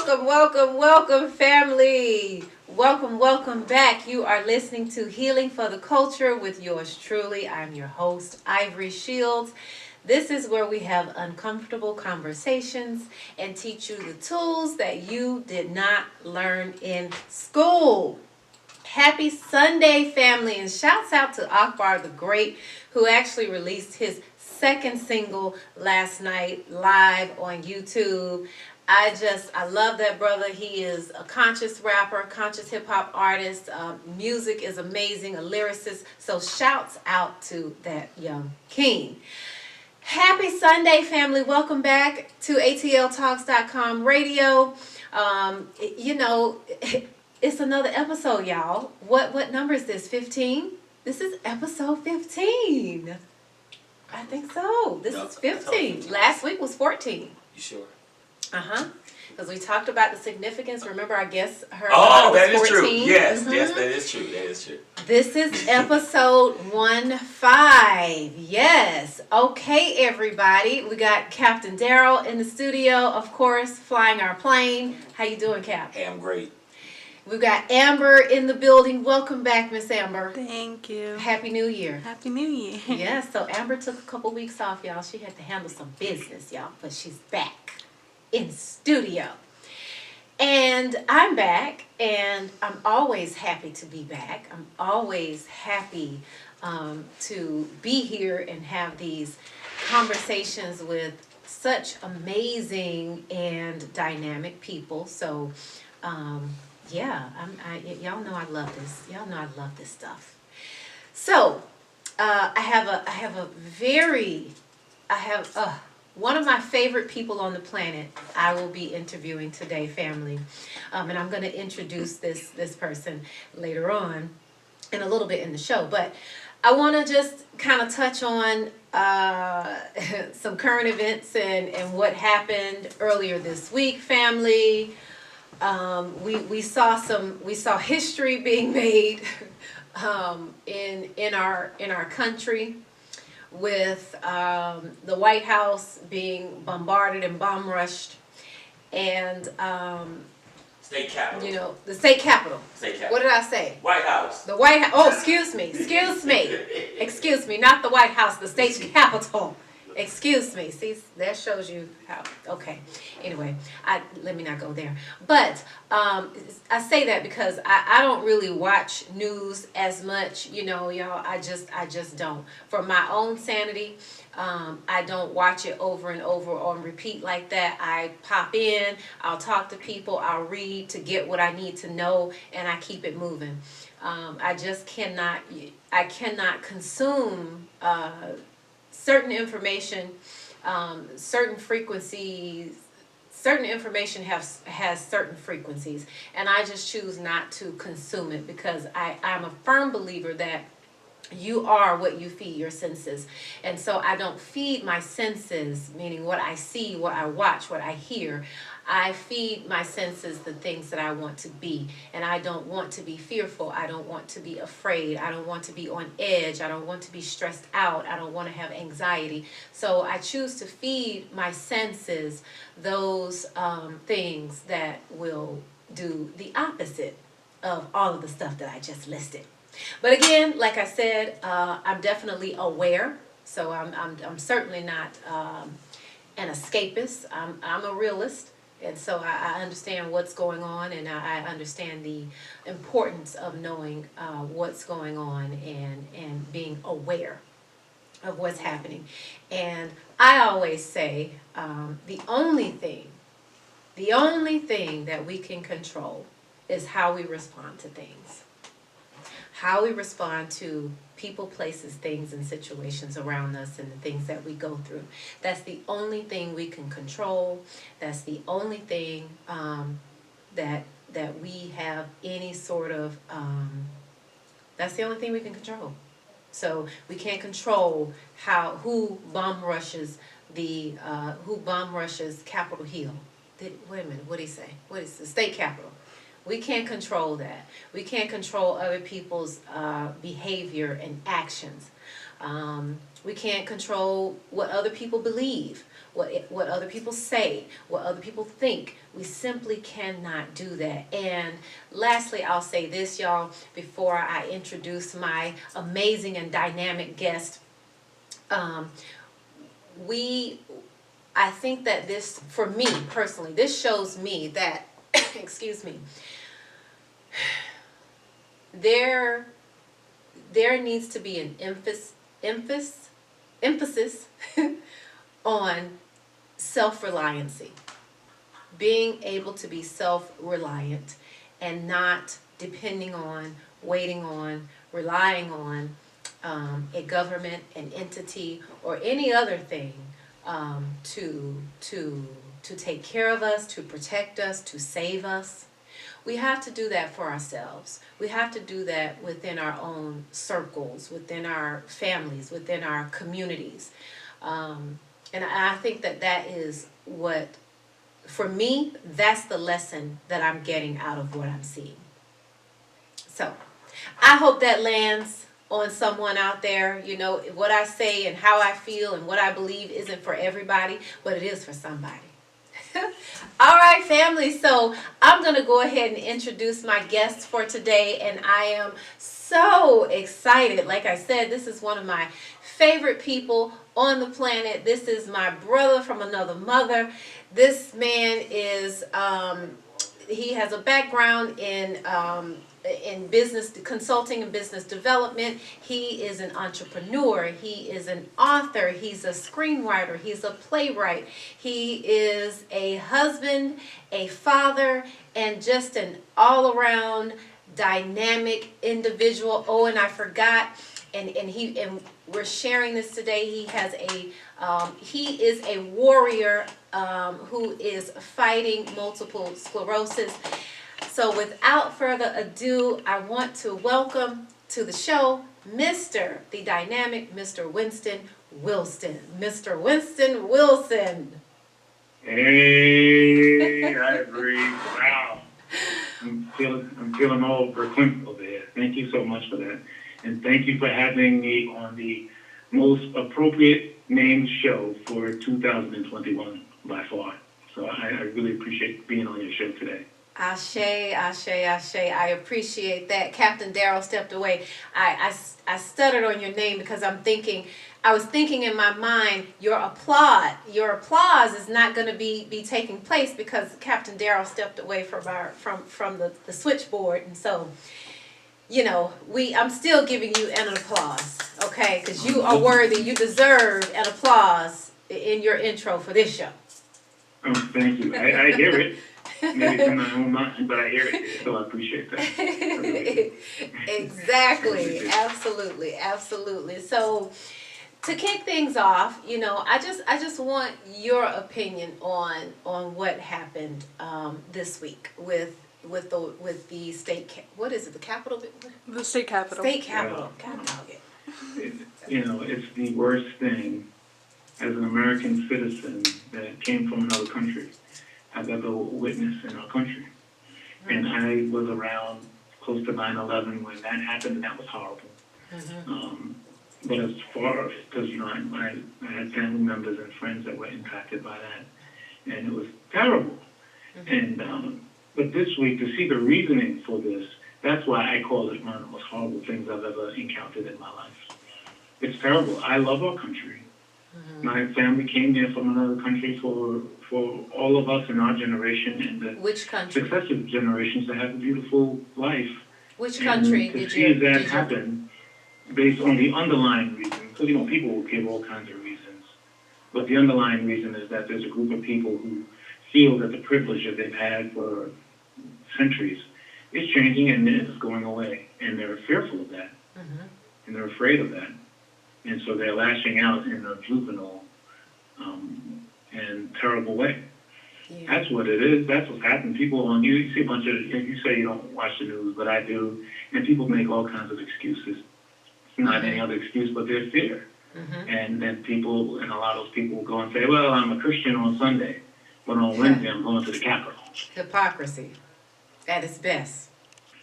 welcome, family. Welcome back. You are listening to Healing for the Culture with yours truly. I'm your host, Ivory Shields. This is where we have uncomfortable conversations and teach you the tools that you did not learn in school. Happy Sunday, family, and shouts out to Akbar the Great, who actually released his second single last night live on YouTube. I love that brother. He is a conscious rapper, conscious hip hop artist. Music is amazing, a lyricist. So shouts out to that young king. Happy Sunday, family. Welcome back to atltalks.com radio. It's another episode, y'all. What number is this? 15? This is episode 15. I think so. This is 15. Last week was 14. You sure? Because we talked about the significance. Remember, I guess her. Oh, that is 14. true. Yes, yes, that is true. That is true. This is episode 15. Yes. Okay, everybody. We got Captain Daryl in the studio, of course, flying our plane. How you doing, Cap? Hey, I'm great. We've got Amber in the building. Welcome back, Miss Amber. Thank you. Happy New Year. Happy New Year. Yes, so Amber took a couple weeks off, y'all. She had to handle some business, y'all, but she's back in studio. And I'm back, and I'm always happy to be back. I'm always happy to be here and have these conversations with such amazing and dynamic people. So, y'all know I love this. Y'all know I love this stuff. So, I have one of my favorite people on the planet I will be interviewing today, family. And I'm going to introduce this person later on in a little bit in the show. But I want to just kind of touch on some current events and what happened earlier this week, family. We saw history being made in our country, with the White House being bombarded and bomb rushed, and State Capitol. The state capitol. State Capitol. What did I say? White House. The White House. Oh, excuse me, not the White House, the state capitol. Excuse me. See, that shows you how. Okay. Anyway, let me not go there. But I say that because I don't really watch news as much. Y'all. I just don't. For my own sanity, I don't watch it over and over on repeat like that. I pop in. I'll talk to people. I'll read to get what I need to know, and I keep it moving. I just cannot. I cannot consume certain information, certain frequencies. Certain information has certain frequencies, and I just choose not to consume it because I'm a firm believer that you are what you feed your senses. And so I don't feed my senses, meaning what I see, what I watch, what I hear. I feed my senses the things that I want to be. And I don't want to be fearful. I don't want to be afraid. I don't want to be on edge. I don't want to be stressed out. I don't want to have anxiety. So I choose to feed my senses those things that will do the opposite of all of the stuff that I just listed. But again, like I said, I'm definitely aware. So I'm certainly not an escapist. I'm a realist. And so I understand what's going on, and I understand the importance of knowing what's going on and being aware of what's happening. And I always say the only thing that we can control is how we respond to things. How we respond to people, places, things, and situations around us, and the things that we go through. That's the only thing we can control. That's the only thing that we have any sort of. That's the only thing we can control. So we can't control who bomb rushes Capitol Hill. Wait a minute. What did he say? What is the state capitol? We can't control that. We can't control other people's behavior and actions. We can't control what other people believe. what other people say, what other people think. We simply cannot do that. And lastly, I'll say this, y'all, before I introduce my amazing and dynamic guest. I think that this, for me personally, this shows me that, excuse me, there needs to be an emphasis on self-reliancy, being able to be self-reliant and not depending on, waiting on, relying on a government, an entity, or any other thing to take care of us, to protect us, to save us. We have to do that for ourselves. We have to do that within our own circles, within our families, within our communities. And I think that is what, for me, that's the lesson that I'm getting out of what I'm seeing. So I hope that lands on someone out there. You know, what I say and how I feel and what I believe isn't for everybody, but it is for somebody. All right, family, so I'm going to go ahead and introduce my guest for today, and I am so excited. Like I said, this is one of my favorite people on the planet. This is my brother from another mother. This man is, he has a background in business consulting and business development. He is an entrepreneur. He is an author. He's a screenwriter. He's a playwright. He is a husband, a father, and just an all-around dynamic individual. Oh, and I forgot, and we're sharing this today. He is a warrior who is fighting multiple sclerosis. So without further ado, I want to welcome to the show the dynamic Mr. Winston Wilson. Mr. Winston Wilson. Hey, Ivory. Wow. I'm feeling all verklempt over here. Thank you so much for that. And thank you for having me on the most appropriate named show for 2021 by far. So I really appreciate being on your show today. Ashe, ashe, ashe. I appreciate that. Captain Darrell stepped away. I stuttered on your name because I was thinking in my mind, your applause is not going to be taking place because Captain Darrell stepped away from the switchboard. And so, you know, I'm still giving you an applause, okay? Because you are worthy. You deserve an applause in your intro for this show. Oh, thank you. I hear it. Maybe from my own mind, but I hear it, so I appreciate that. Exactly. Absolutely. So to kick things off, you know, I just want your opinion on what happened this week with the state. What is it? The Capitol. The state capitol. State Capitol. You know, it's the worst thing as an American citizen that came from another country I've ever witnessed in our country. And I was around close to 9/11 when that happened, and that was horrible. But as far as, because, you know, I had family members and friends that were impacted by that, and it was terrible. And but this week, to see the reasoning for this, that's why I call it one of the most horrible things I've ever encountered in my life. It's terrible. I love our country. My family came here from another country for all of us in our generation and the Which country? successive generations to have a beautiful life. Which country and did to see that happen based on the underlying reason, because, you know, people will give all kinds of reasons, but the underlying reason is that there's a group of people who feel that the privilege that they've had for centuries is changing and it's going away, and they're fearful of that, and they're afraid of that. And so they're lashing out in a juvenile and terrible way. Yeah. That's what it is. That's what's happened. People you see a bunch of, you say you don't watch the news, but I do, and people make all kinds of excuses. It's not any other excuse but their fear. And then people, and a lot of those people will go and say, well, I'm a Christian on Sunday, but on Wednesday I'm going to the Capitol. Hypocrisy at its best.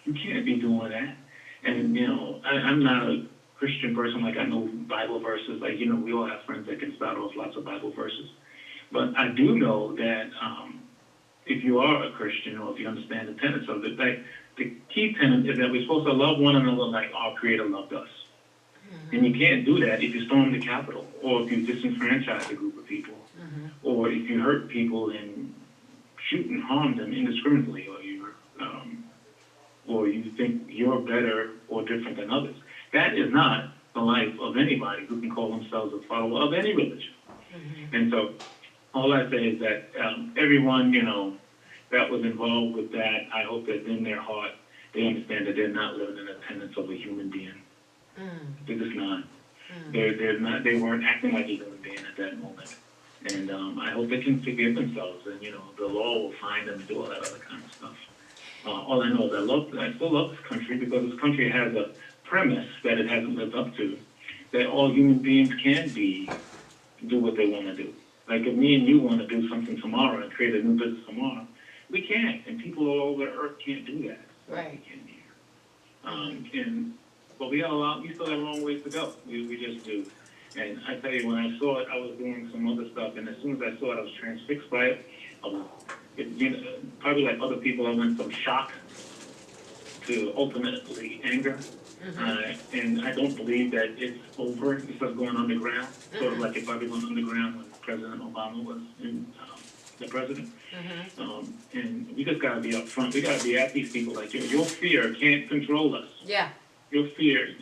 You can't be doing that. And, you know, I'm not a Christian person. Like, I know Bible verses. Like, you know, we all have friends that can spout off lots of Bible verses. But I do know that if you are a Christian or if you understand the tenets of it, like the key tenet is that we're supposed to love one another like our Creator loved us. And you can't do that if you storm the Capitol, or if you disenfranchise a group of people, or if you hurt people and shoot and harm them indiscriminately, or you think you're better or different than others. That is not the life of anybody who can call themselves a follower of any religion. And so all I say is that everyone, that was involved with that, I hope that in their heart they understand that they're not living in the tenets of a human being. They're just not. They're not. They weren't acting like a human being at that moment. And I hope they can forgive themselves, and the law will find them and do all that other kind of stuff. All I know is I still love this country because this country has a premise that it hasn't lived up to, that all human beings can do what they want to do. Like if me and you want to do something tomorrow and create a new business tomorrow, we can't, and people all over the earth can't do that. Right. We can't but we still have a long ways to go. We just do. And I tell you, when I saw it, I was doing some other stuff, and as soon as I saw it, I was transfixed by it. Probably like other people, I went from shock to ultimately anger. And I don't believe that it's over. It's just going underground. Sort of like if I was going underground when President Obama was the president. And we just got to be up front. We got to be at these people like, your fear can't control us. Yeah. Your fear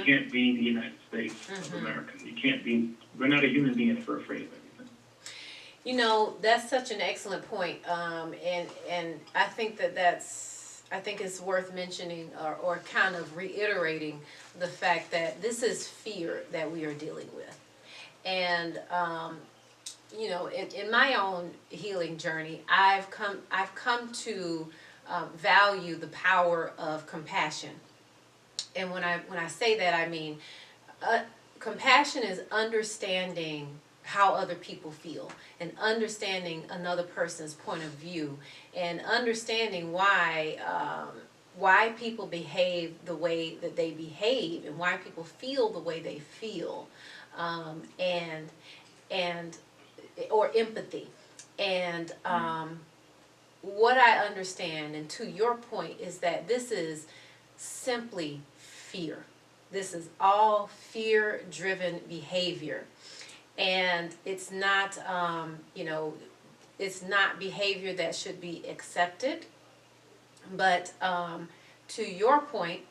can't be the United States of America. You can't be. We're not a human being if we're afraid of everything. That's such an excellent point, and I think I think it's worth mentioning or kind of reiterating the fact that this is fear that we are dealing with, and in my own healing journey, I've come to value the power of compassion. And when I say that, I mean compassion is understanding how other people feel and understanding another person's point of view and understanding why people behave the way that they behave and why people feel the way they feel, or empathy. And what I understand, and to your point, is that this is simply fear. This is all fear-driven behavior, and it's not, it's not behavior that should be accepted. But to your point,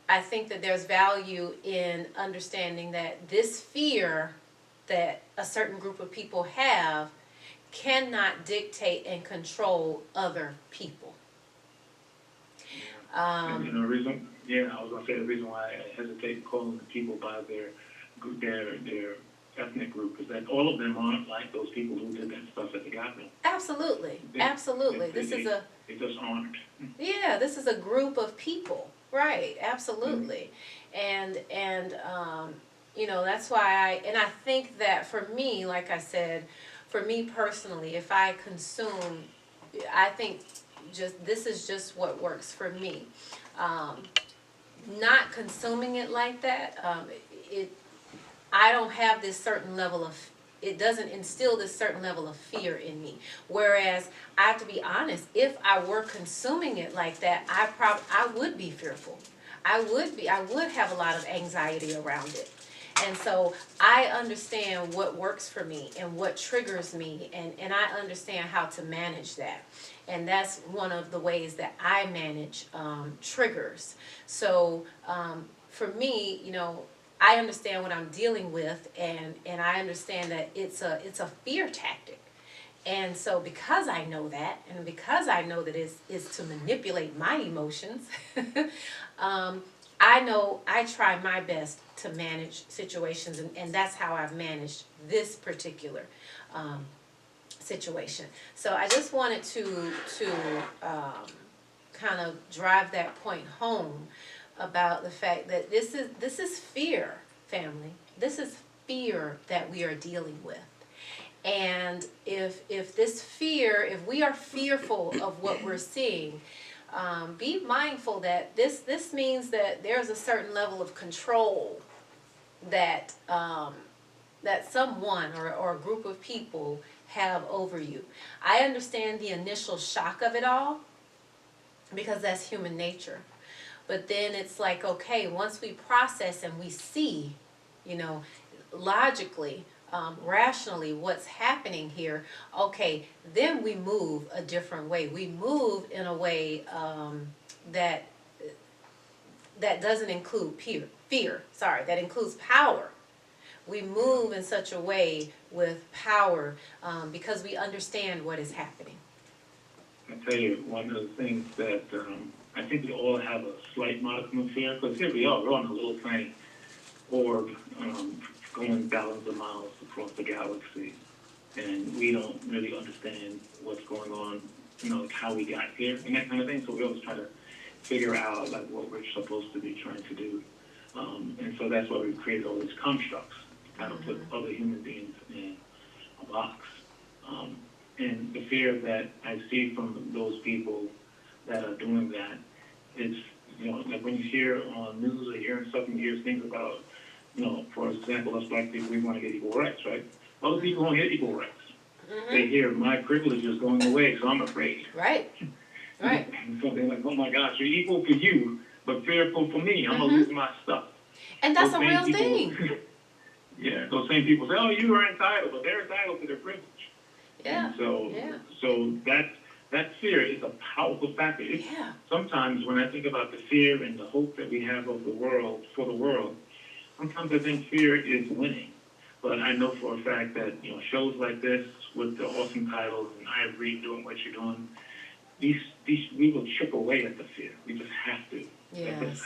I think that there's value in understanding that this fear that a certain group of people have cannot dictate and control other people. Reason? Yeah, I was gonna say the reason why I hesitate calling the people by their ethnic group is that all of them aren't like those people who did that stuff at the Capitol. Absolutely, absolutely. They just aren't. Yeah, this is a group of people, right? Absolutely, and that's why I think that for me, like I said, for me personally, if I consume, I think this is just what works for me. Not consuming it like that, I don't have this certain level of, it doesn't instill this certain level of fear in me. Whereas I have to be honest, if I were consuming it like that, I would be fearful. I would have a lot of anxiety around it. And so I understand what works for me and what triggers me, and I understand how to manage that. And that's one of the ways that I manage triggers. So for me, I understand what I'm dealing with, and I understand that it's a fear tactic. And so because I know that, and because I know that it's to manipulate my emotions, I try my best to manage situations, and that's how I've managed this particular situation. So I just wanted to kind of drive that point home about the fact that this is fear, family. This is fear that we are dealing with. And if we are fearful of what we're seeing, be mindful that this means that there's a certain level of control that that someone or a group of people have over you. I understand the initial shock of it all because that's human nature. But then it's like, okay, once we process and we see, you know, logically, rationally what's happening here, okay, then we move a different way. We move in a way that doesn't include fear, that includes power. We move in such a way with power because we understand what is happening. I tell you, one of the things that I think we all have a slight modicum of fear, because here we are, we're on a little tiny orb going thousands of miles across the galaxy, and we don't really understand what's going on, you know, like how we got here and that kind of thing. So we always try to figure out like what we're supposed to be trying to do, and so that's why we've created all these constructs, how to put other human beings in a box. And the fear that I see from those people that are doing that, it's, you know, like when you hear on news or hearing stuff and you hear things about, you know, for example, us black people, we want to get equal rights, right? Other people don't get equal rights. They hear my privilege is going away, so I'm afraid. Right. Right. And so they're like, oh my gosh, you're equal for you, but fearful for me. I'm going to lose my stuff. And that's a real people, thing. Yeah, those same people say, oh, you are entitled, but they're entitled to their privilege. Yeah. And so that fear is a powerful factor. Sometimes when I think about the fear and the hope that we have of the world, for the world, sometimes I think fear is winning. But I know for a fact that, you know, shows like this with the awesome titles and Ivory doing what you're doing, these we will chip away at the fear. We just have to. Yes.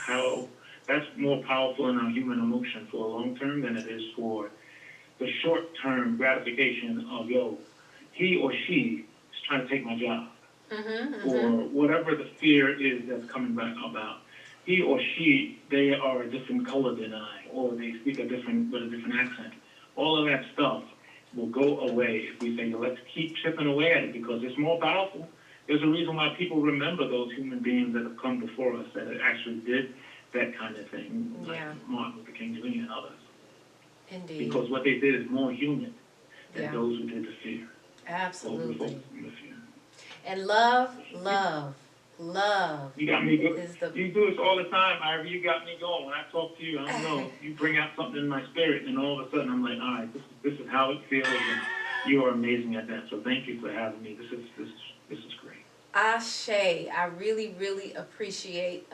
That's more powerful in our human emotion for the long term than it is for the short term gratification of, yo, he or she is trying to take my job. Or whatever the fear is that's coming back about. He or she, they are a different color than I, or they speak with a different accent. All of that stuff will go away if we say, let's keep chipping away at it because it's more powerful. There's a reason why people remember those human beings that have come before us that actually did that kind of thing, like Martin Luther King Jr. and others. Indeed. Because what they did is more human than those who did the fear. Absolutely. And love. You got me good. You do this all the time, Ivory. You got me going. When I talk to you, I don't know. You bring out something in my spirit, and all of a sudden I'm like, all right, this is how it feels, and you are amazing at that. So thank you for having me. This is great. Ashe, I really, really appreciate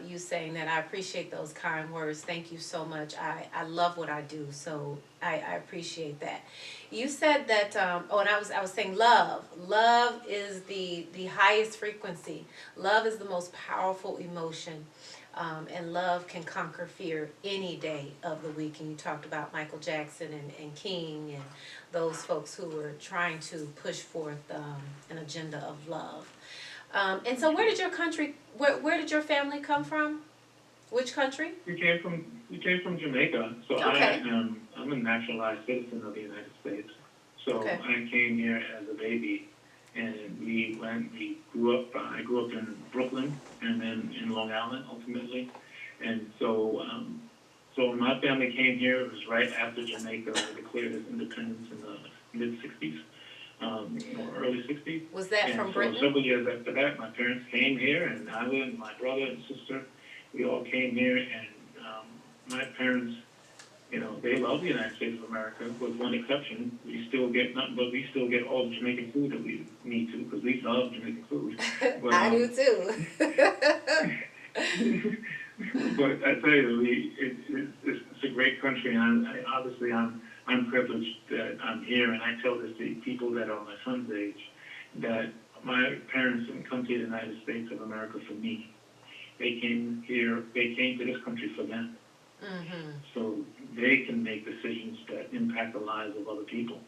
you saying that. I appreciate those kind words. Thank you so much. I love what I do, so I appreciate that. You said that, and I was saying love. Love is the highest frequency. Love is the most powerful emotion, and love can conquer fear any day of the week. And you talked about Michael Jackson and King and those folks who were trying to push forth an agenda of love. And so where did your family come from? Which country? We came from Jamaica. So okay. I'm a naturalized citizen of the United States. So okay. I came here as a baby, and we grew up. I grew up in Brooklyn and then in Long Island ultimately. And so when my family came here, it was right after Jamaica declared its independence in the mid-'60s. Or early 60s. Was that from Britain? So several years after that, my parents came here, and I and my brother and sister, we all came here, and my parents, you know, they love the United States of America, with one exception. We still get nothing, but we still get all the Jamaican food that we need to, because we love Jamaican food. But, I do too. But I tell you, it's a great country, and obviously I'm privileged that I'm here, and I tell this to people that are my son's age, that my parents didn't come to the United States of America for me. They came to this country for them. So they can make decisions that impact the lives of other people.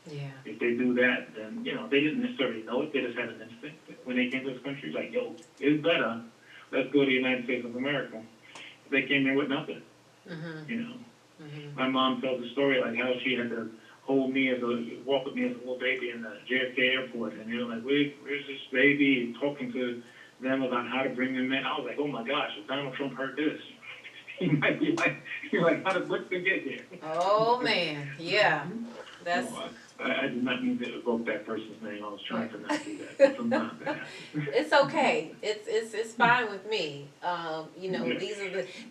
Yeah. If they do that, then, you know, they didn't necessarily know it, they just had an instinct. When they came to this country, like, yo, it's better, let's go to the United States of America. They came here with nothing, you know. My mom tells a story like how she had to walk with me as a little baby in the JFK airport, and they were like, where's this baby? And talking to them about how to bring them in. I was like, oh my gosh, if Donald Trump heard this, he might be like, you're like, how did Winston get here? Oh, man, yeah, that's. No, I did not mean to evoke that person's name. I was trying to not do that. But sometimes that happens. It's okay. It's fine with me. You know, Yeah.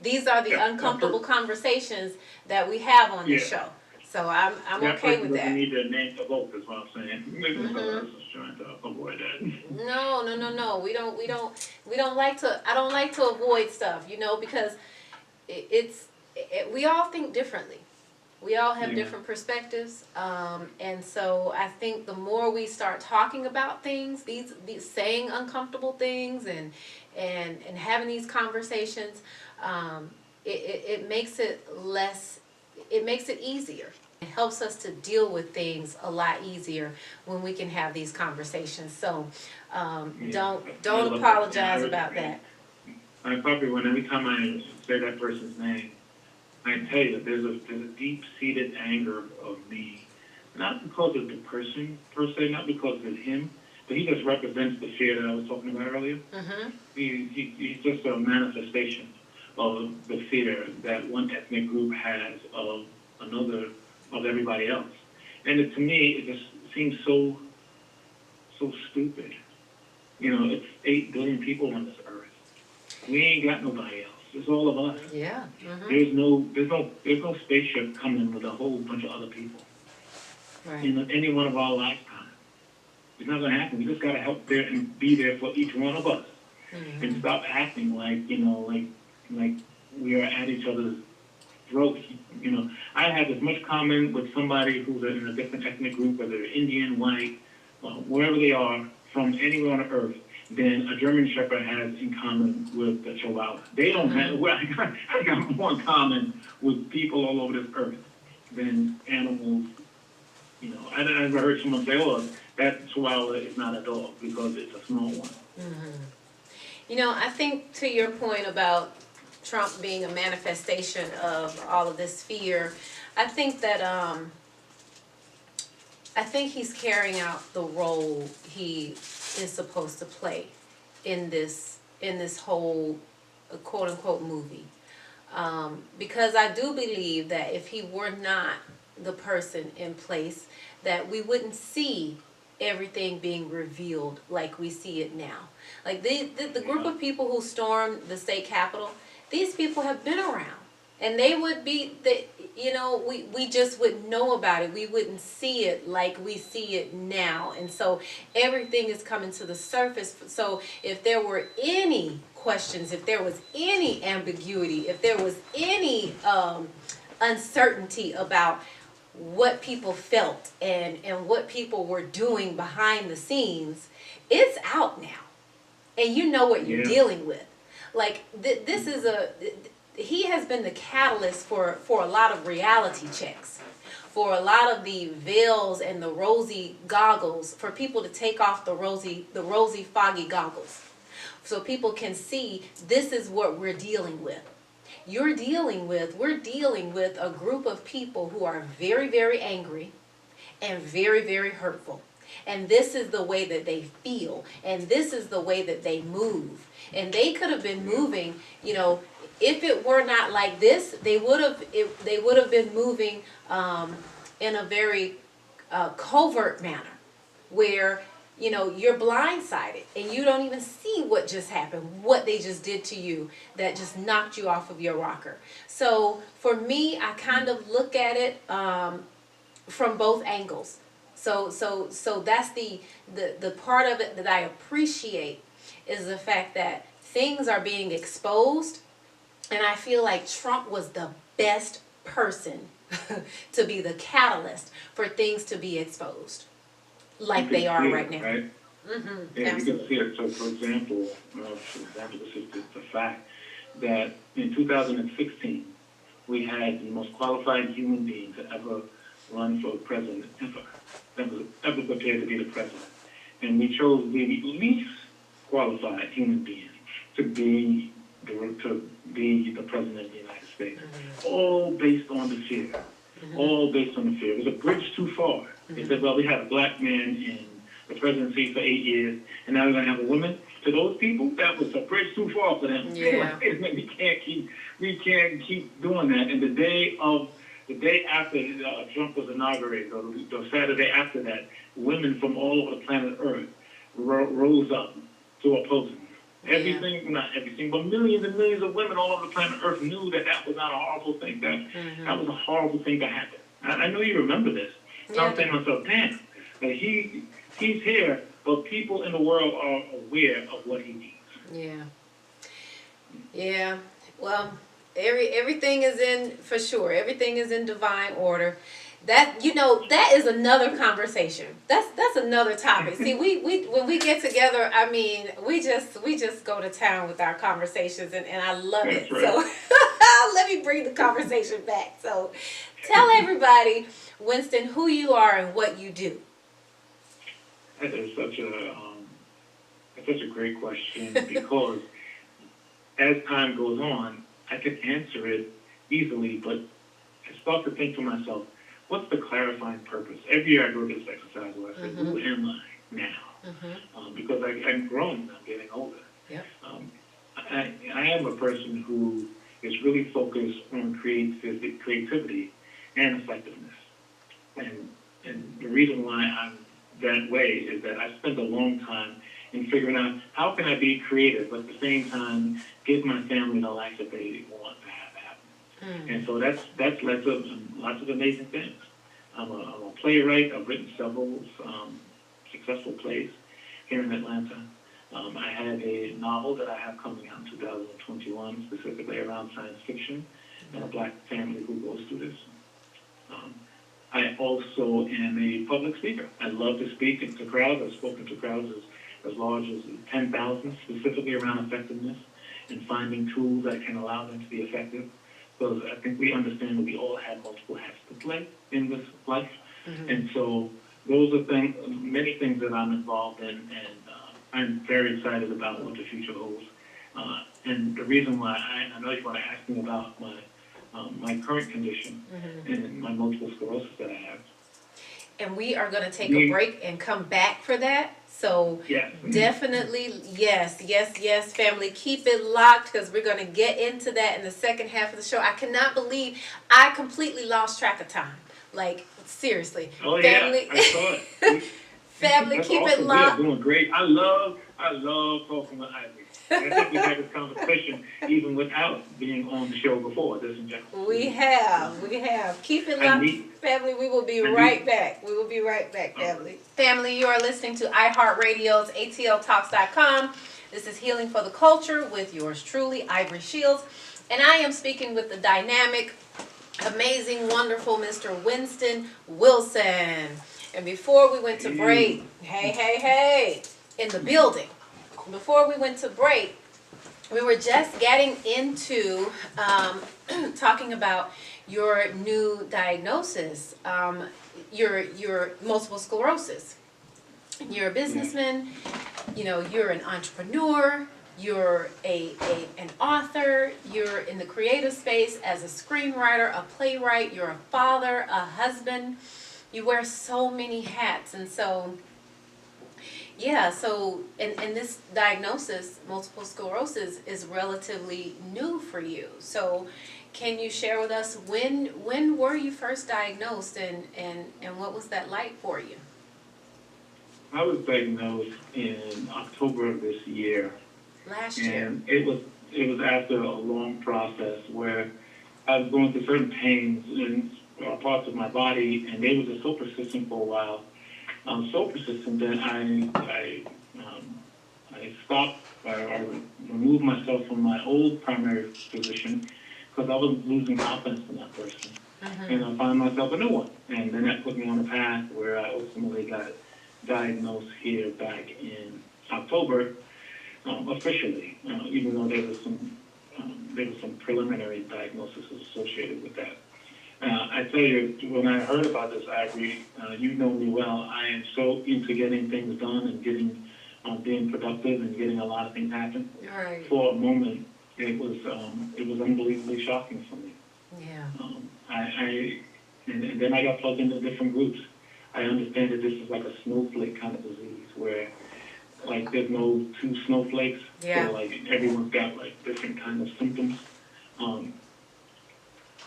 these are the uncomfortable conversations that we have on this Yeah. show. So I'm okay with that. You need their name evoked, is what I'm saying. So I was just trying to avoid that. No. We don't like to. I don't like to avoid stuff. You know, because we all think differently. We all have different perspectives, and so I think the more we start talking about things, these saying uncomfortable things, and having these conversations, it makes it less. It makes it easier. It helps us to deal with things a lot easier when we can have these conversations. So don't apologize about that. I probably every time I say that person's name, I tell you, there's a deep-seated anger of me, not because of the person per se, not because of him, but he just represents the fear that I was talking about earlier. Mm-hmm. He's just a manifestation of the fear that one ethnic group has of another, of everybody else. And to me, it just seems so stupid. You know, it's 8 billion people on this earth. We ain't got nobody else. It's all of us. Yeah. Mm-hmm. There's no spaceship coming with a whole bunch of other people. Right. In any one of our lifetimes. It's not going to happen. We just got to help there and be there for each one of us. Mm-hmm. And stop acting like, like we are at each other's throats. You know, I have as much common with somebody who's in a different ethnic group, whether they're Indian, white, wherever they are, from anywhere on earth, than a German Shepherd has in common with the Chihuahua. They don't have, I got more in common with people all over this earth than animals. You know, I never heard someone say, oh, that Chihuahua is not a dog because it's a small one. Mm-hmm. You know, I think to your point about Trump being a manifestation of all of this fear, I think that I think he's carrying out the role he is supposed to play in this whole quote unquote movie, because I do believe that if he were not the person in place, that we wouldn't see everything being revealed like we see it now. Like the group of people who stormed the state capitol, these people have been around. And they would be, we just wouldn't know about it. We wouldn't see it like we see it now. And so everything is coming to the surface. So if there were any questions, if there was any ambiguity, if there was any uncertainty about what people felt and what people were doing behind the scenes, it's out now. And you know what you're dealing with. Like, this is he has been the catalyst for a lot of reality checks, for a lot of the veils and the rosy goggles, for people to take off the rosy foggy goggles, so people can see this is what we're dealing with. We're dealing with a group of people who are very, very angry and very, very hurtful. And this is the way that they feel, and this is the way that they move. And they could have been moving, if it were not like this, they would have been moving in a very covert manner, where you're blindsided and you don't even see what just happened, what they just did to you that just knocked you off of your rocker. So for me, I kind of look at it from both angles. So that's the part of it that I appreciate, is the fact that things are being exposed. And I feel like Trump was the best person to be the catalyst for things to be exposed, like they are right now. Right? Mm-hmm. Yeah, Absolutely. you can see it. So, for example, this is the fact that in 2016, we had the most qualified human being to ever run for president, ever prepared to be the president. And we chose the least qualified human being to be the president of the United States. Mm-hmm. All based on the fear. Mm-hmm. All based on the fear. It was a bridge too far. Mm-hmm. They said, well, we had a black man in the presidency for 8 years, and now we're going to have a woman. to those people, that was a bridge too far for them. Yeah. We can't keep doing that. And the day after Trump was inaugurated, or the Saturday after that, women from all over the planet Earth rose up to oppose him. Everything, not everything, but millions and millions of women all over the planet Earth knew that was not a horrible thing. That was a horrible thing to happen. I know you remember this. So I'm saying to myself, damn, that he's here, but people in the world are aware of what he needs. Yeah. Yeah. Well, everything is in, for sure, everything is in divine order. That, that is another conversation. That's another topic. See, we when we get together, I mean, we just go to town with our conversations, and I love it. Right. So let me bring the conversation back. So tell everybody, Winston, who you are and what you do. That is such a great question, because as time goes on, I can answer it easily, but I start to think to myself, what's the clarifying purpose? Every year I go to this exercise where I say, who am I now? Because I'm growing, I'm getting older. Yep. I am a person who is really focused on creativity and effectiveness. And the reason why I'm that way is that I spent a long time in figuring out how can I be creative, but at the same time give my family the life that they want to have happen. And so that's led to lots of amazing things. I'm a playwright. I've written several successful plays here in Atlanta. I have a novel that I have coming out in 2021, specifically around science fiction and a black family who goes through this. I also am a public speaker. I love to speak to crowds. I've spoken to crowds as large as 10,000, specifically around effectiveness and finding tools that can allow them to be effective. Because I think we understand that we all have multiple hats to play in this life. And so those are many things that I'm involved in, and I'm very excited about what the future holds. And the reason why I know you want to ask me about my current condition and my multiple sclerosis that I have. And we are going to take a break and come back for that. So definitely, yes, family, keep it locked, because we're going to get into that in the second half of the show. I cannot believe I completely lost track of time. Like, seriously. Oh, family, yeah, I saw it. Family, That's keep awesome. it locked. We are doing great. I love talking with Ivory. I think we've had this conversation even without being on the show before, ladies and gentlemen. We have. Keep it locked, family. We will be right back. We will be right back, family. Family, you are listening to iHeartRadio's ATLTalks.com. This is Healing for the Culture with yours truly, Ivory Shields. And I am speaking with the dynamic, amazing, wonderful Mr. Winston Wilson. And before we went to break, hey, in the building. Before we went to break, we were just getting into talking about your new diagnosis, your multiple sclerosis. You're a businessman, you're an entrepreneur, you're an author, you're in the creative space as a screenwriter, a playwright, you're a father, a husband. You wear so many hats, and so and this diagnosis, multiple sclerosis, is relatively new for you. So can you share with us when were you first diagnosed, and what was that like for you? I was diagnosed in October of this year. Last year. And it was after a long process where I was going through certain pains in parts of my body, and they were just so persistent for a while. So persistent that I stopped, I removed myself from my old primary physician because I was losing confidence in that person. And I found myself a new one. And then that put me on a path where I ultimately got diagnosed here back in October, officially, even though there was some preliminary diagnosis associated with that. I tell you, when I heard about this, Ivory, you know me well. I am so into getting things done and being productive and getting a lot of things happen. Right. For a moment, it was unbelievably shocking for me. Yeah. And then I got plugged into different groups. I understand that this is like a snowflake kind of disease where like there's no two snowflakes. Yeah. So like everyone's got like different kind of symptoms.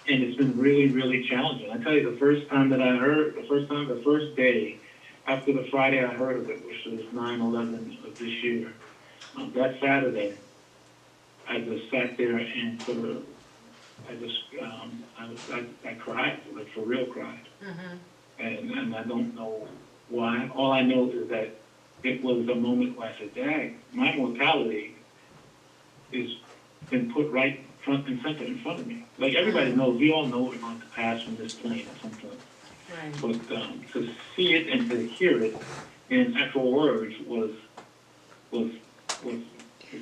And it's been really, really challenging. I tell you, the first day after the Friday I heard of it, which was 9/11 of this year, that Saturday, I just sat there and sort of, I cried, like for real cried. And I don't know why. All I know is that it was a moment where I said, dang, my mortality is been put right front and center in front of me. Like everybody knows, we all know we're going to pass from this plane at some point. Right. But to see it and to hear it in actual words was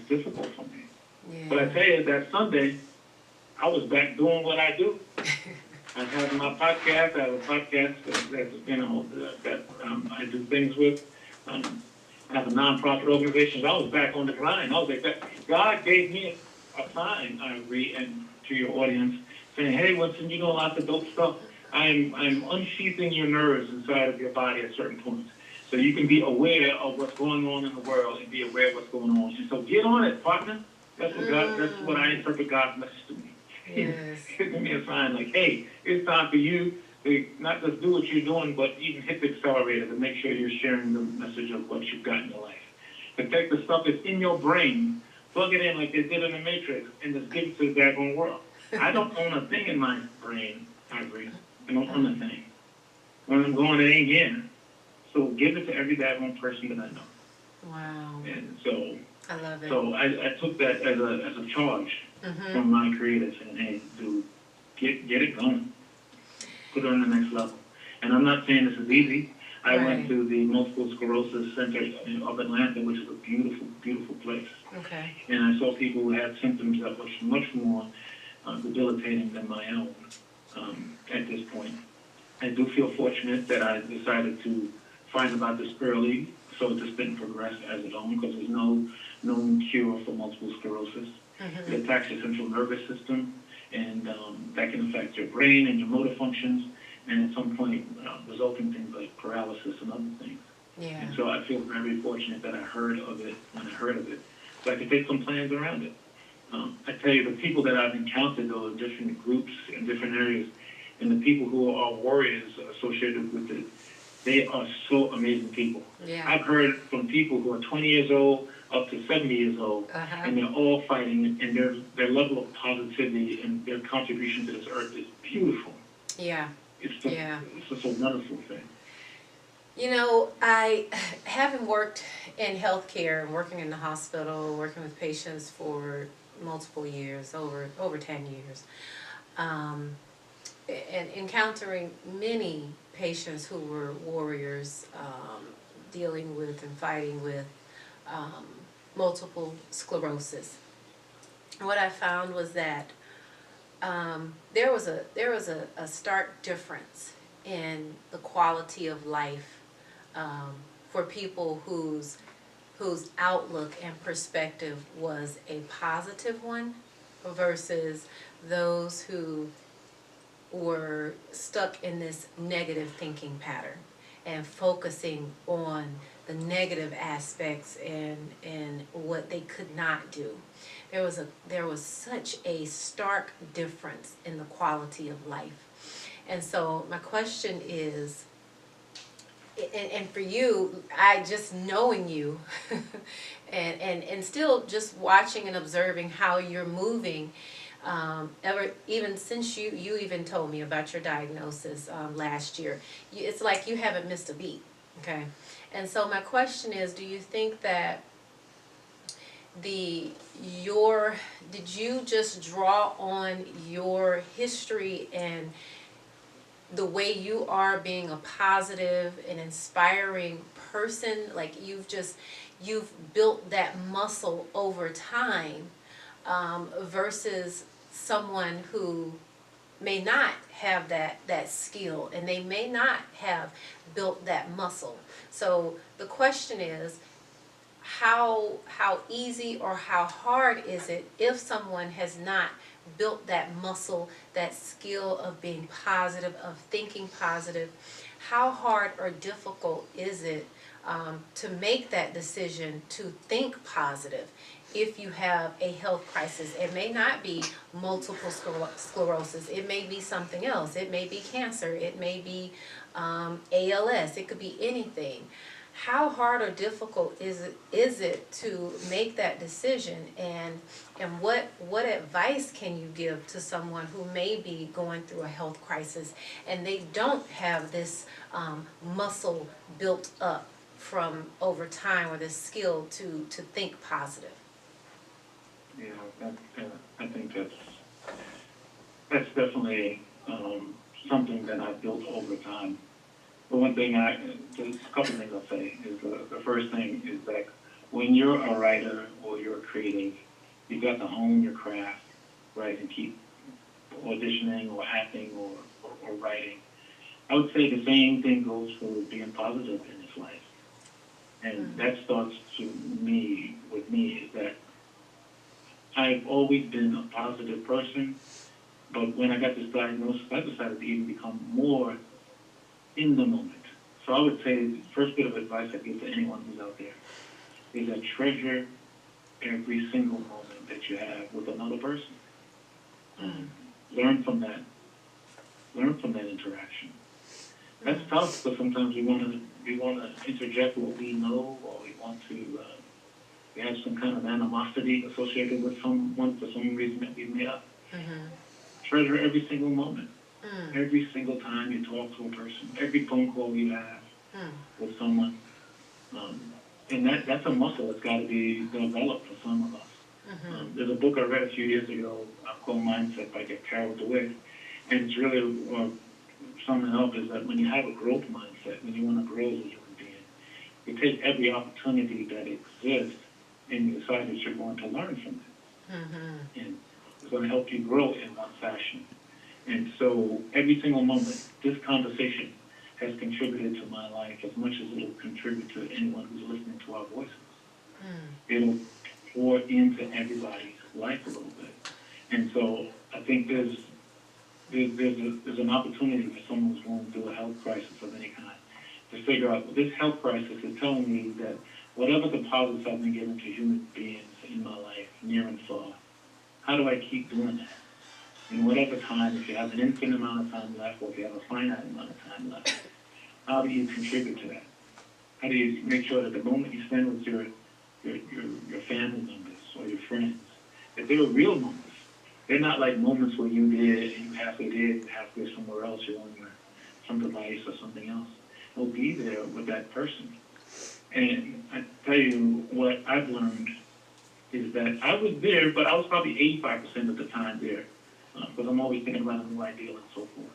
difficult for me. Yeah. But I tell you, that Sunday, I was back doing what I do. I have my podcast. I have a podcast that I do things with. I have a nonprofit organization. I was back on the grind. I was like, God gave me a sign, Ivory, and to your audience, saying, hey, Winston, you know lots of dope stuff. I'm unsheathing your nerves inside of your body at certain points. So you can be aware of what's going on in the world and be aware of what's going on. And so get on it, partner. That's what I interpret God's message to me. Yes. He's giving me a sign like, hey, it's time for you to not just do what you're doing, but even hit the accelerator to make sure you're sharing the message of what you've got in your life. To take the stuff that's in your brain, plug it in like they did in the Matrix, and just give it to the daggone world. I don't own a thing in my brain, Ivory. I don't own a thing. When I'm going, it ain't here. So give it to every daggone person that I know. Wow. And so I love it. So I took that as a charge from my creator, saying, hey, dude, get it going. Put it on the next level. And I'm not saying this is easy. I went to the Multiple Sclerosis Center of Atlanta, which is a beautiful, beautiful place. Okay. And I saw people who had symptoms that were much more debilitating than my own at this point. I do feel fortunate that I decided to find about this early, so it just didn't progress as its own, because there's no known cure for multiple sclerosis. It attacks your central nervous system, and that can affect your brain and your motor functions, and at some point result in things like paralysis and other things. Yeah. And so I feel very fortunate that I heard of it when I heard of it, so I could take some plans around it. I tell you, the people that I've encountered, those different groups in different areas, and the people who are warriors associated with it, they are so amazing people. Yeah. I've heard from people who are 20 years old up to 70 years old, and they're all fighting, and their level of positivity and their contribution to this earth is beautiful. Yeah. It's just a wonderful thing. You know, I having worked in healthcare, working in the hospital, working with patients for multiple years, over 10 years, and encountering many patients who were warriors, dealing with and fighting with multiple sclerosis. And what I found was that there was a stark difference in the quality of life for people whose outlook and perspective was a positive one versus those who were stuck in this negative thinking pattern and focusing on the negative aspects and what they could not do. There was such a stark difference in the quality of life. And so my question is, and for you, I just knowing you and still just watching and observing how you're moving, even since you even told me about your diagnosis last year, it's like you haven't missed a beat. Okay. And so my question is, do you think that did you just draw on your history and the way you are being a positive and inspiring person, like you've built that muscle over time, versus someone who may not have that skill and they may not have built that muscle? So the question is, how easy or how hard is it if someone has not built that muscle, that skill of being positive, of thinking positive? How hard or difficult is it to make that decision to think positive. If you have a health crisis, it may not be multiple sclerosis, it may be something else, it may be cancer, it may be ALS, it could be anything. How hard or difficult is it to make that decision, and what advice can you give to someone who may be going through a health crisis and they don't have this muscle built up from over time, or this skill to think positive? Yeah, I think that's definitely something that I've built over time. But one thing there's a couple things I'll say is the first thing is that when you're a writer or you're a creative, you've got to hone your craft, right, and keep auditioning or acting or writing. I would say the same thing goes for being positive in this life. And that starts with me is that I've always been a positive person, but when I got this diagnosis, I decided to even become more in the moment. So I would say the first bit of advice I give to anyone who's out there is that treasure every single moment that you have with another person. Learn from that. Learn from that interaction. That's tough, but sometimes we want to interject what we know, or we want to we have some kind of animosity associated with someone for some reason that we made up. Treasure every single moment. Every single time you talk to a person, every phone call you have with someone. And that's a muscle that's got to be developed for some of us. There's a book I read a few years ago called Mindset by Carol DeWitt. And it's really, summing up is that when you have a growth mindset, when you want to grow as a human being, you take every opportunity that exists and you decide that you're going to learn from it. And it's going to help you grow in one fashion. And so every single moment, this conversation has contributed to my life as much as it'll contribute to anyone who's listening to our voices. It'll pour into everybody's life a little bit. And so I think there's an opportunity for someone who's going through a health crisis of any kind to figure out, well, this health crisis is telling me that whatever deposits I've been given to human beings in my life, near and far, how do I keep doing that? In whatever time, if you have an infinite amount of time left, or if you have a finite amount of time left, how do you contribute to that? How do you make sure that the moment you spend with your family members or your friends, that they're real moments? They're not like moments where you did and you halfway did, halfway somewhere else, you're on some device or something else. They'll be there with that person. And I tell you what I've learned is that I was there, but I was probably 85% of the time there. Because I'm always thinking about a new ideal and so forth.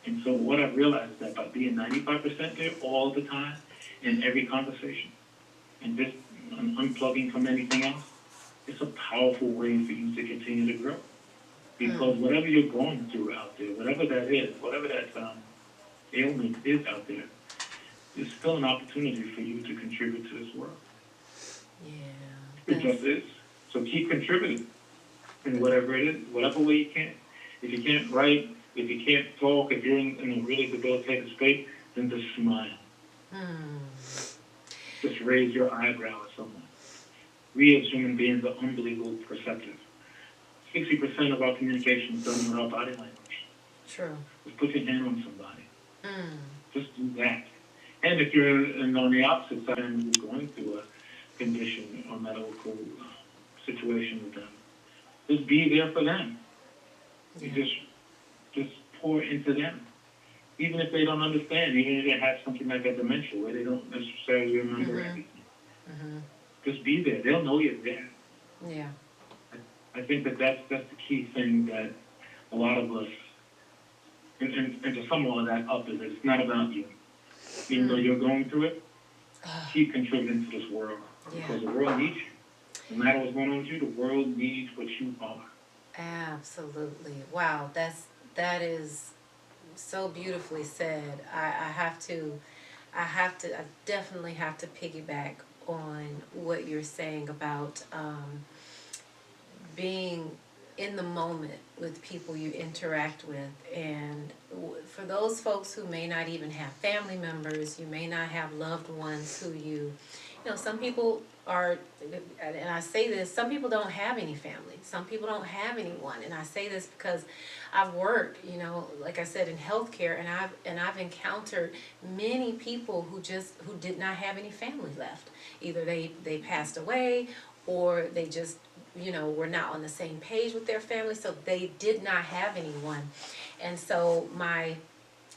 And so what I've realized is that by being 95% there all the time in every conversation and just unplugging from anything else, it's a powerful way for you to continue to grow. Because whatever you're going through out there, whatever that is, whatever that ailment is out there, there's still an opportunity for you to contribute to this world. Yeah. It just is. So keep contributing. In whatever it is, whatever way you can. If you can't write, if you can't talk, if you're in a really debilitated state, then just smile. Just raise your eyebrow at someone. We as human beings are unbelievably perceptive. 60% of our communication is done with our body language. True. Just put your hand on somebody. Just do that. And if you're on the opposite side and you're going through a condition or medical situation with them, just be there for them. You just pour into them. Even if they don't understand, even if they have something like a dementia where they don't necessarily remember everything. Just be there. They'll know you're there. Yeah. I think that's the key thing that a lot of us, and to sum all of that up, is that it's not about you. Even though you're going through it, keep contributing to this world. Because the world needs you. No matter what's going on with you, the world needs what you are. Absolutely. Wow, that is so beautifully said. I definitely have to piggyback on what you're saying about being in the moment with people you interact with. And for those folks who may not even have family members, you may not have loved ones who you know, some people are, and I say this, some people don't have any family. Some people don't have anyone. And I say this because I've worked, you know, like I said, in healthcare, and I've encountered many people who did not have any family left. Either they passed away, or they just, you know, were not on the same page with their family, so they did not have anyone. And so my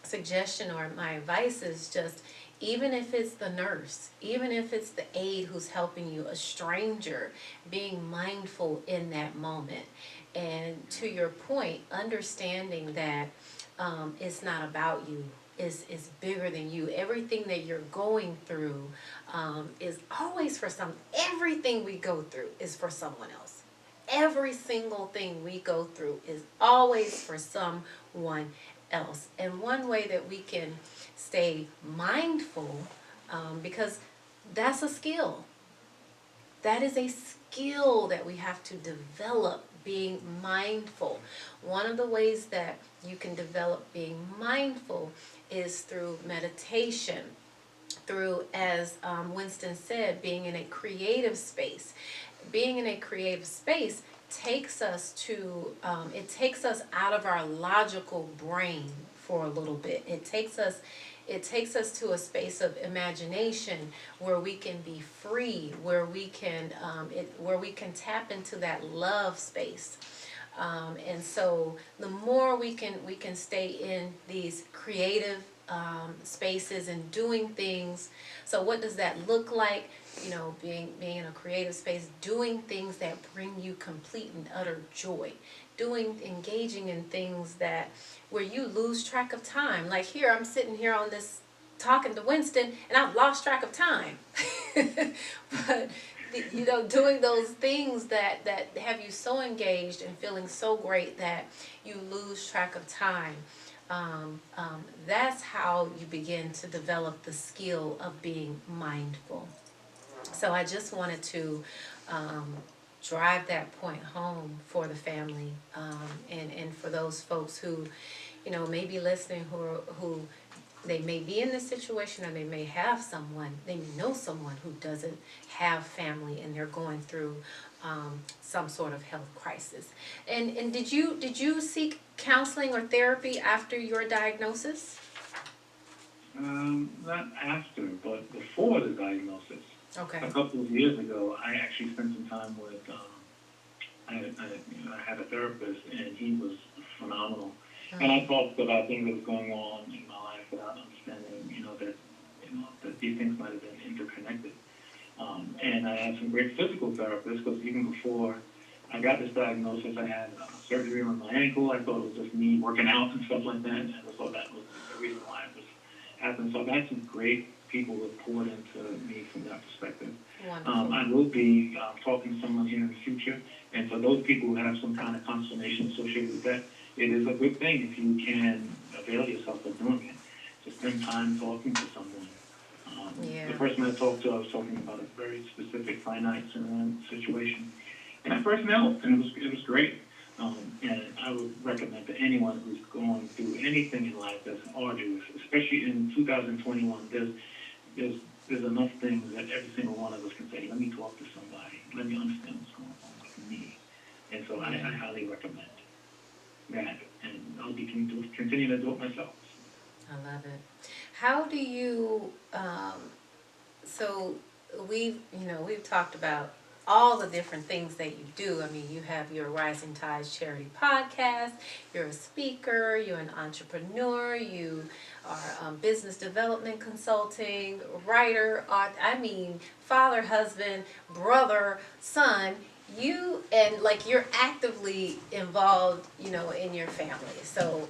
suggestion or my advice is just, even if it's the nurse, even if it's the aide who's helping you, a stranger, being mindful in that moment. And to your point, understanding that it's not about you, is bigger than you. Everything that you're going through is always for everything we go through is for someone else. Every single thing we go through is always for someone else. And one way that we can stay mindful, because that's a skill. That is a skill that we have to develop, being mindful. One of the ways that you can develop being mindful is through meditation, through, as Winston said, being in a creative space. Being in a creative space takes us to, it takes us out of our logical brain for a little bit. It takes us to a space of imagination where we can be free, where we can tap into that love space. And so the more we can stay in these creative spaces and doing things. So what does that look like? You know, being in a creative space, doing things that bring you complete and utter joy, engaging in things that where you lose track of time. Like here, I'm sitting here on this talking to Winston, and I've lost track of time. But you know, doing those things that have you so engaged and feeling so great that you lose track of time. That's how you begin to develop the skill of being mindful. So I just wanted to drive that point home for the family, and for those folks who, you know, may be listening, who they may be in this situation, or they may have someone, they may know someone who doesn't have family, and they're going through some sort of health crisis. And did you seek counseling or therapy after your diagnosis? Not after, but before the diagnosis. Okay. A couple of years ago, I actually spent some time with, I had a therapist, and he was phenomenal. And I talked about things that was going on in my life without understanding, that these things might have been interconnected. And I had some great physical therapists, because even before I got this diagnosis, I had surgery on my ankle. I thought it was just me working out and stuff like that, and I thought that was the reason why it was happening. So I've had some great people who have poured into me from that perspective. I will be talking to someone here in the future, and for those people who have some kind of consternation associated with that, it is a good thing if you can avail yourself of doing it. To spend time talking to someone. The person I talked to, I was talking about a very specific finite situation, and that person helped, and it was great. And I would recommend to anyone who's going through anything in life that's arduous, especially in 2021. There's enough things that every single one of us can say, let me talk to somebody, let me understand what's going on with me. And so I highly recommend that, and I'll be continue to do it myself. I love it. How do you, so we've talked about all the different things that you do. I mean, you have your Rising Tides charity podcast, you're a speaker, you're an entrepreneur, you are business development consulting, writer, father, husband, brother, son. You're actively involved, in your family. So,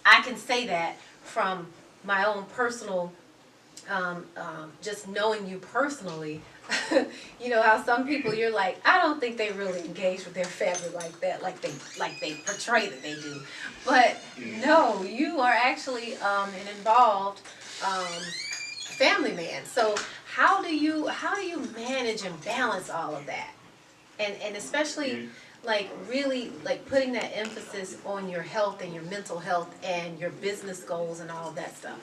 I can say that from my own personal, just knowing you personally. How some people, you're like, I don't think they really engage with their family like that, like they portray that they do. But no, you are actually an involved family man. So how do you manage and balance all of that? And especially like really like putting that emphasis on your health and your mental health and your business goals and all of that stuff.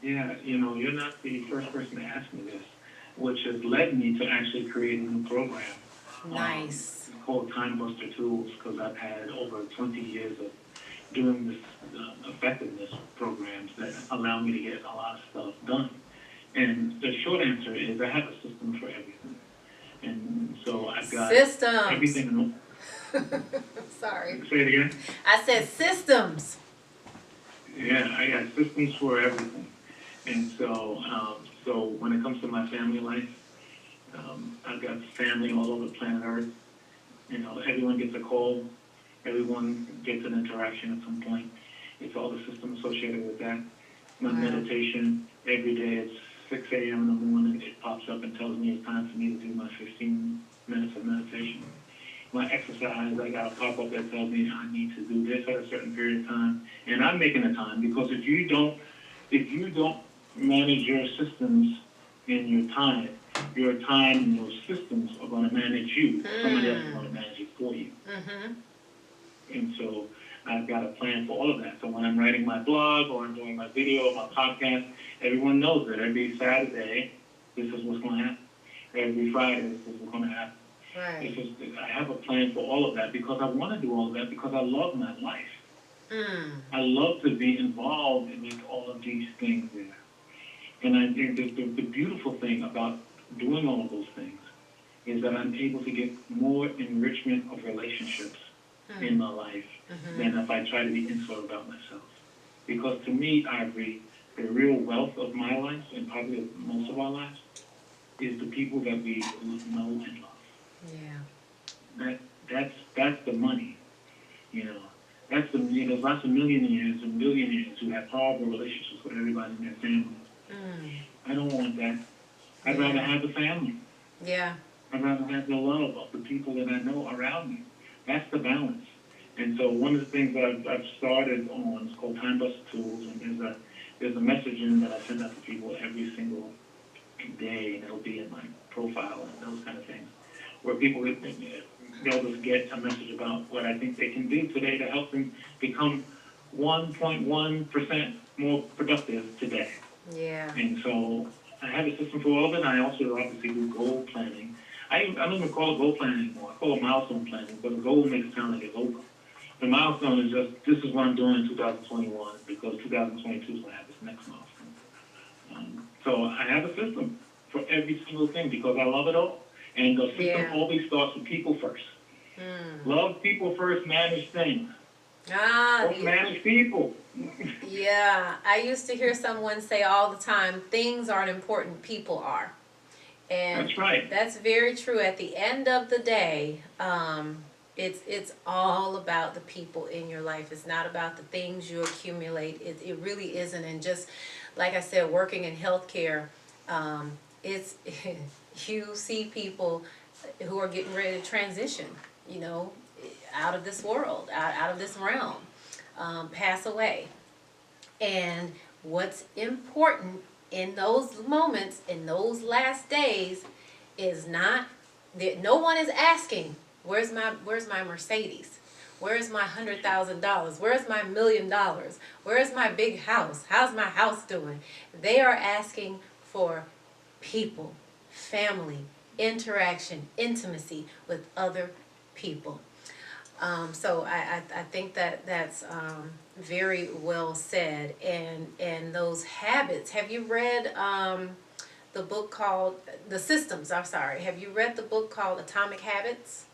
Yeah, you're not the first person to ask me this, which has led me to actually create a new program. Nice. Called Time Buster Tools, because I've had over 20 years of doing this effectiveness programs that allow me to get a lot of stuff done. And the short answer is I have a system for everything. And so I've got systems. Everything. Sorry. Say it again. I said systems. Yeah, I got systems for everything. And so, so when it comes to my family life, I've got family all over planet Earth. Everyone gets a call. Everyone gets an interaction at some point. It's all the system associated with that. My meditation, every day it's 6 a.m. in the morning, it pops up and tells me it's time for me to do my 15 minutes of meditation. My exercise, I got a pop-up that tells me I need to do this at a certain period of time. And I'm making the time, because if you don't manage your systems and your time and your systems are going to manage you. Somebody else is going to manage it for you. Mm-hmm. And so I've got a plan for all of that. So when I'm writing my blog or I'm doing my video or my podcast, everyone knows that every Saturday, this is what's going to happen. Every Friday, this is what's going to happen. Right. I have a plan for all of that because I want to do all of that because I love my life. I love to be involved in all of these things there. And the beautiful thing about doing all of those things is that I'm able to get more enrichment of relationships in my life than if I try to be insular about myself. Because to me, Ivory, the real wealth of my life, and probably of most of our lives, is the people that we know and love. Yeah. That's the money, That's there's lots of millionaires and billionaires who have horrible relationships with everybody in their family. I don't want that. I'd rather have the family. Yeah. I'd rather have the love of the people that I know around me. That's the balance. And so one of the things that I've started on is called Time Buster Tools, and there's a messaging that I send out to people every single day, and it'll be in my profile and those kind of things, where people they'll just get a message about what I think they can do today to help them become 1.1% more productive today. Yeah. And so I have a system for all of it. I also obviously do goal planning. I don't even call it goal planning anymore. I call it milestone planning, but the goal makes it sound like it's over. The milestone is just, this is what I'm doing in 2021, because 2022 is going to have its next milestone. So I have a system for every single thing because I love it all. And the system always starts with people first. Love people first, manage things. Don't manage people. Yeah, I used to hear someone say all the time, things aren't important, people are. And that's right. That's very true. At the end of the day, it's all about the people in your life. It's not about the things you accumulate. It really isn't. And just like I said, working in healthcare, it's you see people who are getting ready to transition, out of this world, out of this realm, pass away. And what's important in those moments, in those last days, is not that no one is asking, where's my Mercedes? Where's my $100,000? Where's my $1 million? Where's my big house? How's my house doing? They are asking for people, family, interaction, intimacy with other people. So I think that's very well said. And those habits. Have you read the book called Have you read the book called Atomic Habits?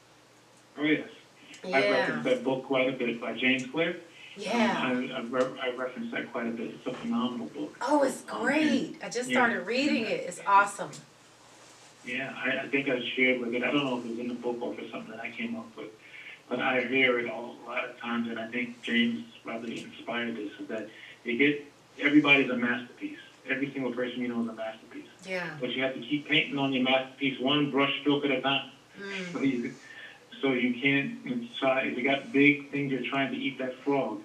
Oh yes. Yeah. I've referenced that book quite a bit by James Clear. Yeah. I referenced that quite a bit. It's a phenomenal book. Oh, it's great. I just started reading it. It's awesome. Yeah, I think I shared with it. I don't know if it was in the book or if it's something that I came up with. But I hear it a lot of times, and I think James probably inspired this, is that everybody's a masterpiece. Every single person you know is a masterpiece. Yeah. But you have to keep painting on your masterpiece one brush stroke at a time. So you can't try, if you got big things you're trying to eat that frog,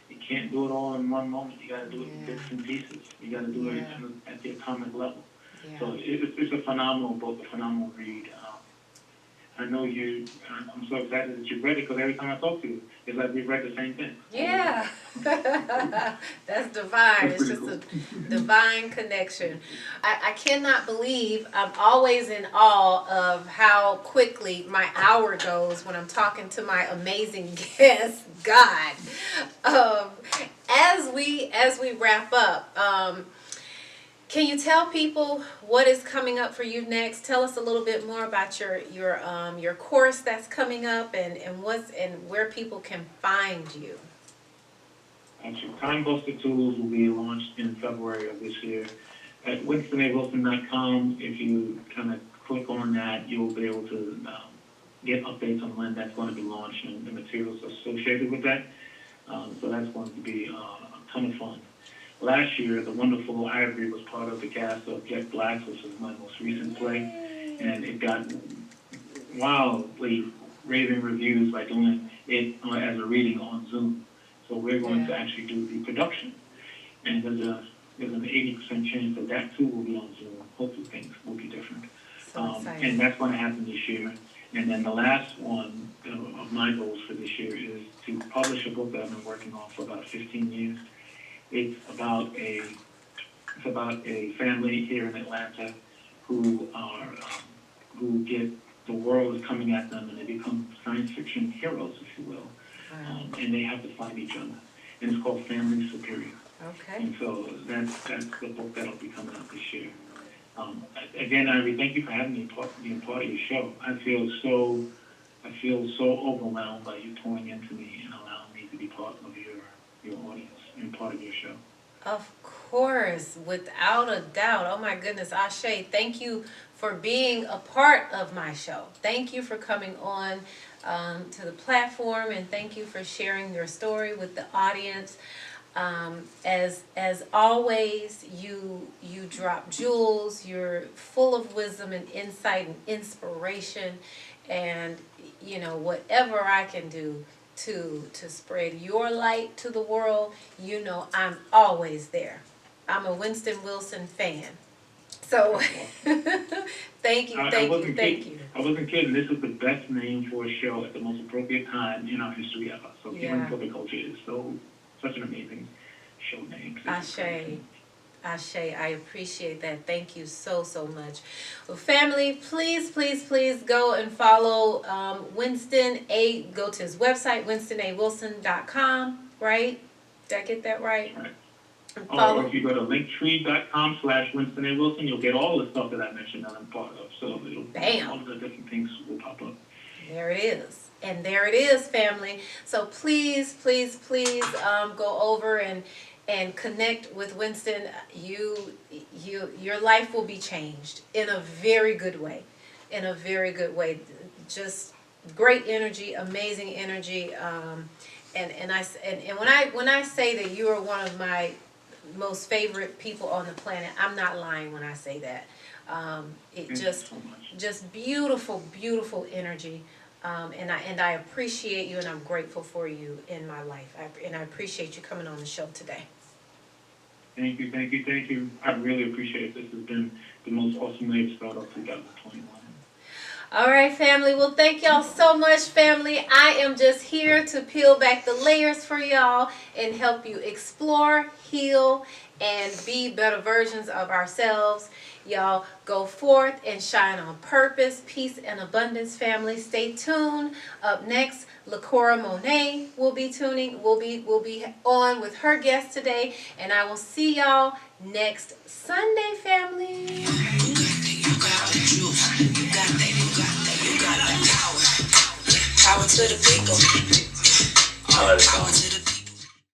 you can't do it all in one moment. You got to do it in bits and pieces. You got to do it at the atomic level. Yeah. So it's a phenomenal book, a phenomenal read. I know I'm so excited that you've read it because every time I talk to you, it's like we've read the same thing. Yeah. That's divine. It's just a divine connection. I cannot believe, I'm always in awe of how quickly my hour goes when I'm talking to my amazing guest, God. As we wrap up, can you tell people what is coming up for you next? Tell us a little bit more about your course that's coming up and where people can find you. Actually, Time Buster Tools will be launched in February of this year. At winstonaWilson.com, if you kind of click on that, you'll be able to get updates on when that's going to be launched and the materials associated with that. So that's going to be a ton of fun. Last year, the wonderful Ivory was part of the cast of Jet Black, which was my most recent play, and it got wildly raving reviews by doing it as a reading on Zoom. So we're going to actually do the production, and there's an 80% chance that that too will be on Zoom. Hopefully things will be different. And that's going to happen this year. And then the last one of my goals for this year is to publish a book that I've been working on for about 15 years. It's about a family here in Atlanta who get the world is coming at them and they become science fiction heroes, if you will. And they have to find each other. And it's called Family Superior. Okay. And so that's the book that'll be coming out this year. Again, Ivy, thank you for having me being part of your show. I feel so overwhelmed by you pouring into me and allowing me to be part of your audience and part of your show. Of course, without a doubt. Oh my goodness, Ashe, thank you for being a part of my show. Thank you for coming on to the platform, and thank you for sharing your story with the audience. As always, you drop jewels. You're full of wisdom and insight and inspiration, and whatever I can do to spread your light to the world, I'm always there. I'm a Winston Wilson fan. So thank you. I wasn't kidding. This is the best name for a show at the most appropriate time in our history ever. So Human for the Culture is such an amazing show name. Ashe, I appreciate that. Thank you so much. Well, family, please go and follow Winston A. Go to his website, WinstonAWilson.com, right? Did I get that right? Right. Or if you go to linktree.com/Winston A. Wilson, you'll get all the stuff that I mentioned that I'm part of. So all of the different things will pop up. There it is. And there it is, family. So please go over and connect with Winston. Your life will be changed in a very good way. Just great energy, amazing energy. And when I say that you are one of my most favorite people on the planet, I'm not lying when I say that. Just beautiful energy. And I appreciate you, and I'm grateful for you in my life. And I appreciate you coming on the show today. Thank you. I really appreciate it. This has been the most awesome way to start off 2021. All right, family. Well, thank y'all so much, family. I am just here to peel back the layers for y'all and help you explore, heal, and be better versions of ourselves. Y'all go forth and shine on purpose, peace, and abundance, family. Stay tuned. Up next, LaCora Monet will be on with her guest today, and I will see y'all next Sunday, family. You got the juice. You got that power. Power to the people. Power to the